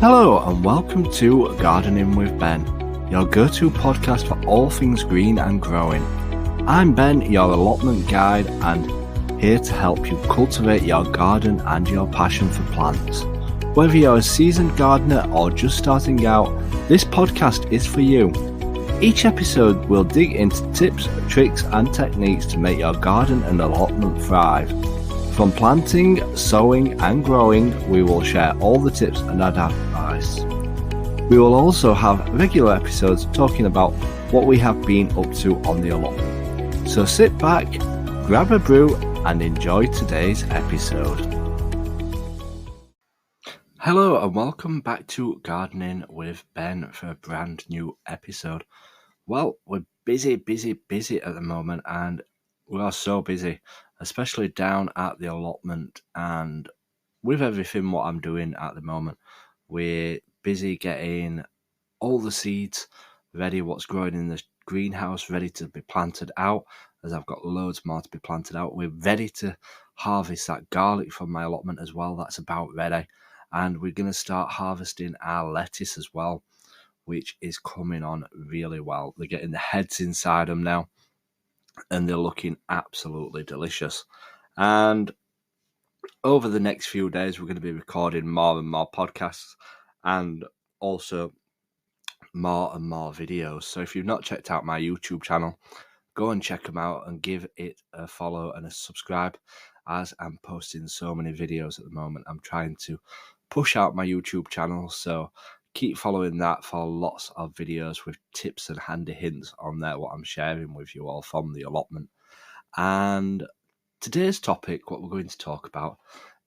Hello and welcome to Gardening with Ben, your go-to podcast for all things green and growing. I'm Ben, your allotment guide, and here to help you cultivate your garden and your passion for plants. Whether you're a seasoned gardener or just starting out, this podcast is for you. Each episode will dig into tips, tricks and techniques to make your garden and allotment thrive. From planting, sowing and growing, we will share all the tips and advice. We will also have regular episodes talking about what we have been up to on the allotment. So sit back, grab a brew and enjoy today's episode. Hello and welcome back to Gardening with Ben for a brand new episode. Well, we're busy at the moment, and we are so busy, especially down at the allotment and with everything what I'm doing at the moment. We're busy getting all the seeds ready, what's growing in the greenhouse, ready to be planted out, as I've got loads more to be planted out. We're ready to harvest that garlic from my allotment as well. That's about ready. And we're going to start harvesting our lettuce as well, which is coming on really well. They're getting the heads inside them now, and they're looking absolutely delicious. And over the next few days, we're going to be recording more and more podcasts and also more and more videos. So if you've not checked out my YouTube channel, go and check them out and give it a follow and a subscribe, as I'm posting so many videos at the moment. I'm trying to push out my YouTube channel, so keep following that for lots of videos with tips and handy hints on there, what I'm sharing with you all from the allotment. And today's topic, what we're going to talk about,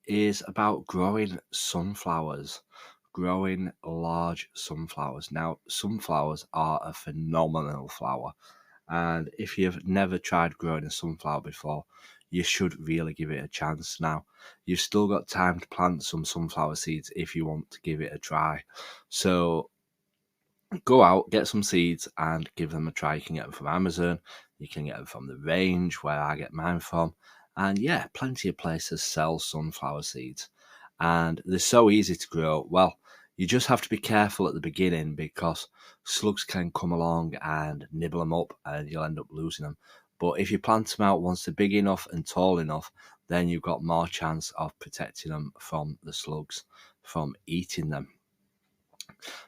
is about growing sunflowers, growing large sunflowers. Now, sunflowers are a phenomenal flower, and if you've never tried growing a sunflower before, you should really give it a chance. Now, you've still got time to plant some sunflower seeds if you want to give it a try. So go out, get some seeds and give them a try. You can get them from Amazon, you can get them from the range where I get mine from, and yeah, plenty of places sell sunflower seeds, and they're so easy to grow. Well, you just have to be careful at the beginning because slugs can come along and nibble them up and you'll end up losing them. But if you plant them out once they're big enough and tall enough, then you've got more chance of protecting them from the slugs from eating them.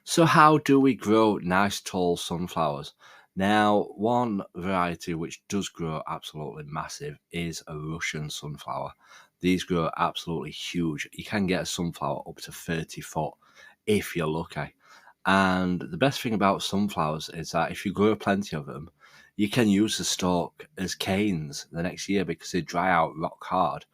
So how do we grow nice tall sunflowers? Now, one variety which does grow absolutely massive is a Russian sunflower. These grow absolutely huge. You can get a sunflower up to 30 foot if you're lucky. And the best thing about sunflowers is that if you grow plenty of them, you can use the stalk as canes the next year because they dry out rock hard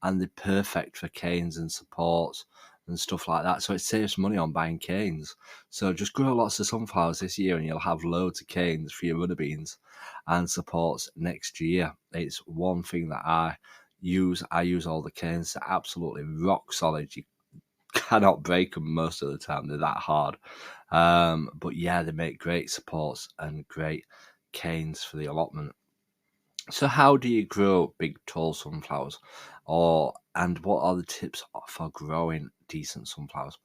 and they're perfect for canes and supports and stuff like that. So it saves money on buying canes. So just grow lots of sunflowers this year and you'll have loads of canes for your runner beans and supports next year. It's one thing that I use. I use all the canes. They're absolutely rock solid. You cannot break them most of the time. They're that hard. But yeah, they make great supports and great canes for the allotment. So how do you grow big tall sunflowers, and what are the tips for growing decent sunflowers?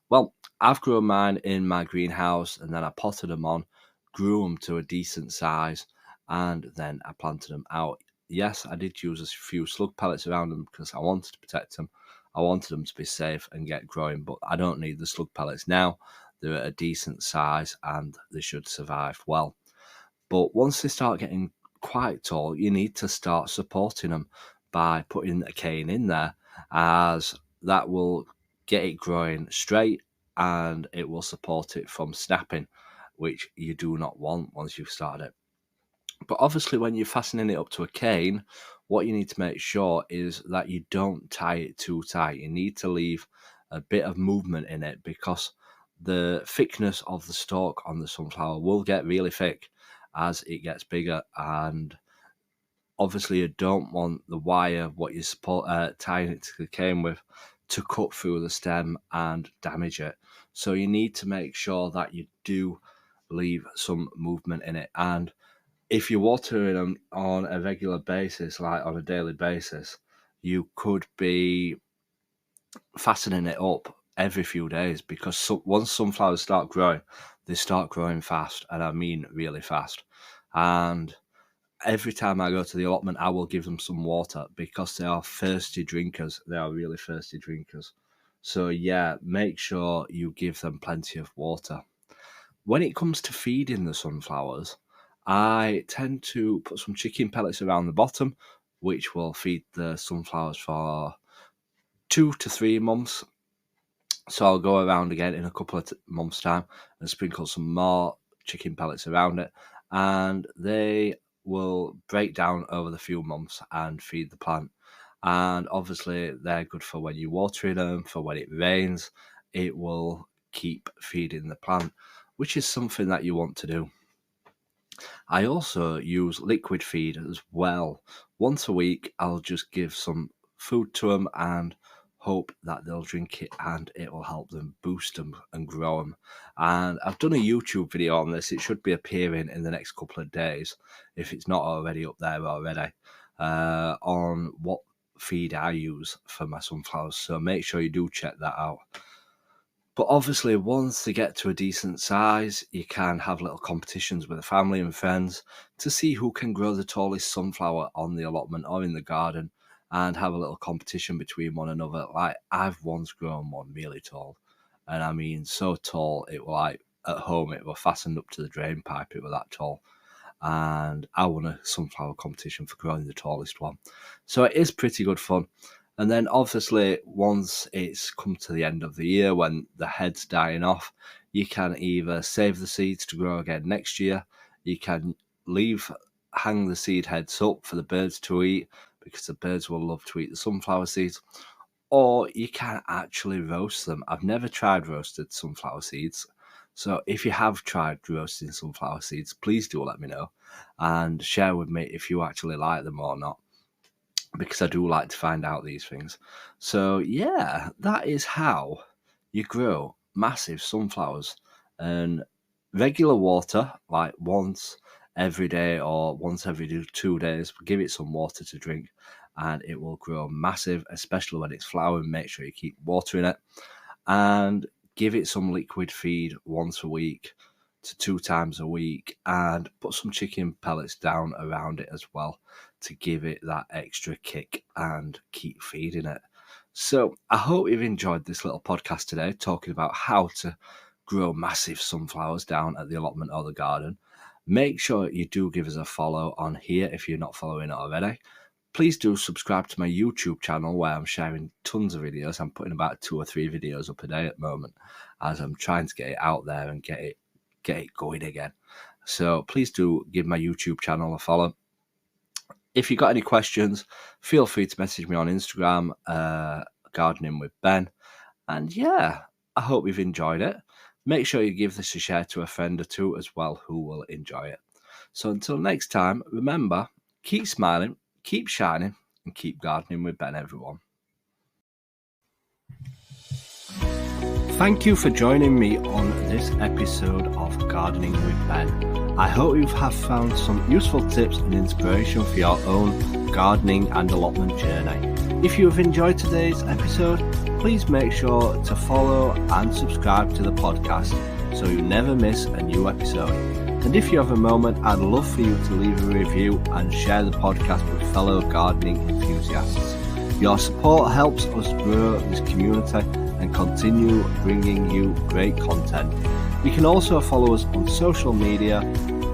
Well, I've grown mine in my greenhouse and then I potted them on, grew them to a decent size, and then I planted them out. Yes, I did use a few slug pellets around them because I wanted to protect them. I wanted them to be safe and get growing, but I don't need the slug pellets now. They're at a decent size and they should survive well. But once they start getting quite tall, you need to start supporting them by putting a cane in there, as that will get it growing straight and it will support it from snapping, which you do not want once you've started it. But obviously when you're fastening it up to a cane, what you need to make sure is that you don't tie it too tight. You need to leave a bit of movement in it because the thickness of the stalk on the sunflower will get really thick as it gets bigger, and obviously you don't want the wire, what you tying it to the cane with, to cut through the stem and damage it. So you need to make sure that you do leave some movement in it. And if you're watering them on a regular basis, like on a daily basis, you could be fastening it up every few days, because once sunflowers start growing, they start growing fast, and I mean really fast. And every time I go to the allotment, I will give them some water, because they are thirsty drinkers. They are really thirsty drinkers. So yeah, make sure you give them plenty of water. When it comes to feeding the sunflowers, I tend to put some chicken pellets around the bottom, which will feed the sunflowers for 2 to 3 months. So I'll go around again in a couple of months' time and sprinkle some more chicken pellets around it, and they will break down over the few months and feed the plant. And obviously they're good for when you're watering them, for when it rains. It will keep feeding the plant, which is something that you want to do. I also use liquid feed as well. Once a week, I'll just give some food to them and hope that they'll drink it, and it will help them boost them and grow them. And I've done a YouTube video on this. It should be appearing in the next couple of days, if it's not already up there already, on what feed I use for my sunflowers. So make sure you do check that out. But obviously, once they get to a decent size, you can have little competitions with the family and friends to see who can grow the tallest sunflower on the allotment or in the garden, and have a little competition between one another. Like, I've once grown one really tall, and I mean so tall, it was like, at home it was fastened up to the drain pipe, it was that tall. And I won a sunflower competition for growing the tallest one. So it is pretty good fun. And then obviously, once it's come to the end of the year, when the head's dying off, you can either save the seeds to grow again next year, you can hang the seed heads up for the birds to eat, because the birds will love to eat the sunflower seeds, or you can actually roast them. I've never tried roasted sunflower seeds, so if you have tried roasting sunflower seeds, please do let me know and share with me if you actually like them or not, because I do like to find out these things. So yeah, that is how you grow massive sunflowers. And regular water, like once every day or once every 2 days, give it some water to drink, and it will grow massive, especially when it's flowering. Make sure you keep watering it, and give it some liquid feed once a week to 2 times a week, and put some chicken pellets down around it as well to give it that extra kick and keep feeding it. So I hope you've enjoyed this little podcast today, talking about how to grow massive sunflowers down at the allotment or the garden. Make sure you do give us a follow on here if you're not following it already. Please do subscribe to my YouTube channel, where I'm sharing tons of videos. I'm putting about 2 or 3 videos up a day at the moment, as I'm trying to get it out there and get it going again. So please do give my YouTube channel a follow. If you've got any questions, feel free to message me on Instagram, Gardening with Ben. And yeah, I hope you've enjoyed it. Make sure you give this a share to a friend or two as well who will enjoy it. So until next time, remember, keep smiling, keep shining, and keep gardening with Ben, everyone. Thank you for joining me on this episode of Gardening with Ben. I hope you have found some useful tips and inspiration for your own gardening and allotment journey. If you have enjoyed today's episode, please make sure to follow and subscribe to the podcast so you never miss a new episode. And if you have a moment, I'd love for you to leave a review and share the podcast with fellow gardening enthusiasts. Your support helps us grow this community and continue bringing you great content. You can also follow us on social media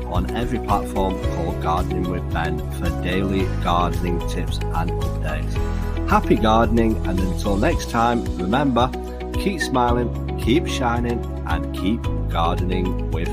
on every platform called Gardening with Ben for daily gardening tips and updates. Happy gardening, and until next time, remember, keep smiling, keep shining, and keep gardening with